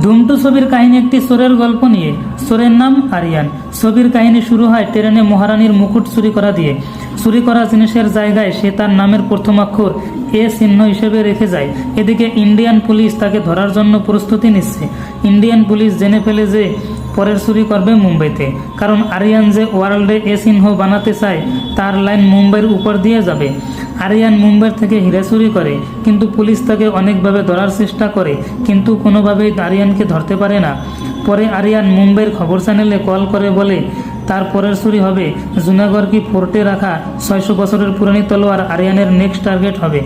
ধুম 2 ছবির কাহিনী একটি চোরের গল্প নিয়ে। চোরের নাম আরিয়ান। ছবির কাহিনী শুরু হয় ট্রেনে মহারানীর মুকুট চুরি করা দিয়ে। চুরি করা জিনিসের জায়গায় সে তার নামের প্রথম অক্ষর এ চিহ্ন হিসেবে রেখে যায়। এদিকে ইন্ডিয়ান পুলিশ তাকে ধরার জন্য প্রস্তুতি নিচ্ছে। ইন্ডিয়ান পুলিশ জেনে ফেলে যে পরের চুরি করবে মুম্বাইতে, কারণ আরিয়ান যে ওয়ার্ল্ডে এ চিহ্ন বানাতে চায় তার লাইন মুম্বাইয়ের উপর দিয়ে যাবে। আরিয়ান মুম্বাই থেকে হীরা চুরি করে, কিন্তু পুলিশ তাকে অনেকভাবে ধরার চেষ্টা করে, কিন্তু কোনোভাবেই আরিয়ানকে ধরতে পারে না। পরে আরিয়ান মুম্বাইয়ের খবর চ্যানেলে কল করে বলে তার পরের চুরি হবে জুনাগড় কি ফোর্টে রাখা 600 বছরের পুরানি তলোয়ার আরিয়ানের নেক্সট টার্গেট হবে।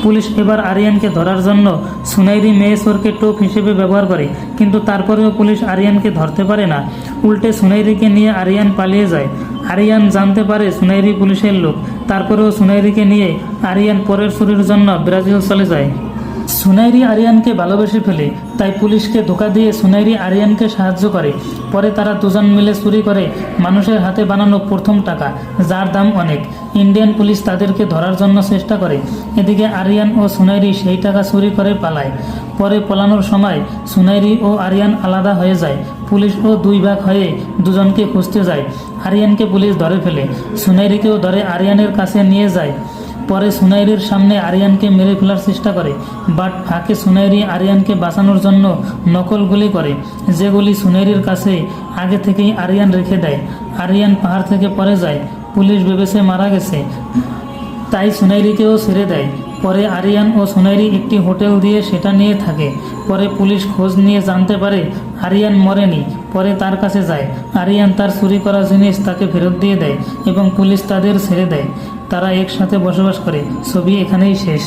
পুলিশ এবার আরিয়ানকে ধরার জন্য সুনাইরি মেয়েশ্বরকে টোপ হিসেবে ব্যবহার করে, কিন্তু তারপরেও পুলিশ আরিয়ানকে ধরতে পারে না। উল্টে সুনাইরিকে নিয়ে আরিয়ান পালিয়ে যায়। আরিয়ান জানতে পারে সুনাইরি পুলিশের লোক, তারপরেও সুনাইরিকে নিয়ে আরিয়ান পরের চুরির জন্য ব্রাজিল চলে যায়। সুনাইরি আরিয়ানকে ভালোবেসে ফেলে, তাই পুলিশকে ধোঁকা দিয়ে সুনাইরি আরিয়ানকে সাহায্য করে। পরে তারা দুজন মিলে চুরি করে মানুষের হাতে বানানো প্রথম টাকা, যার দাম অনেক। ইন্ডিয়ান পুলিশ তাদেরকে ধরার জন্য চেষ্টা করে। এদিকে আরিয়ান ও সুনাইরি সেই টাকা চুরি করে পালায়। পরে পলানোর সময় সুনাইরি ও আরিয়ান আলাদা হয়ে যায়। পুলিশ ও দুই ভাগ হয়ে দুজনকে খুঁজতে যায়। আরিয়ানকে পুলিশ ধরে ফেলে, সুনাইরিকেও ধরে আরিয়ানের কাছে নিয়ে যায়। পরে সুনাইরির সামনে আরিয়ানকে মেরে ফেলার চেষ্টা করে, বাট ফাঁকে সুনাইরি আরিয়ানকে বাঁচানোর জন্য নকল গুলি করে, যেগুলি সুনাইরির কাছে আগে থেকেই আরিয়ান রেখে দেয়। আরিয়ান পাহাড় থেকে পড়ে যায়। পুলিশ ভেবেছে মারা গেছে, তাই সুনাইরিকেও ছেড়ে দেয়। পরে আরিয়ান ও সুনাইরি একটি হোটেল দিয়ে সেটা নিয়ে থাকে। পরে পুলিশ খোঁজ নিয়ে জানতে পারে আরিয়ান মরেনি। পরে তার কাছে যায়। আরিয়ান তার চুরি করা জিনিস তাকে ফেরত দিয়ে দেয় এবং পুলিশ তাদের ছেড়ে দেয়। তারা একসাথে বসবাস করে। ছবি এখানেই শেষ।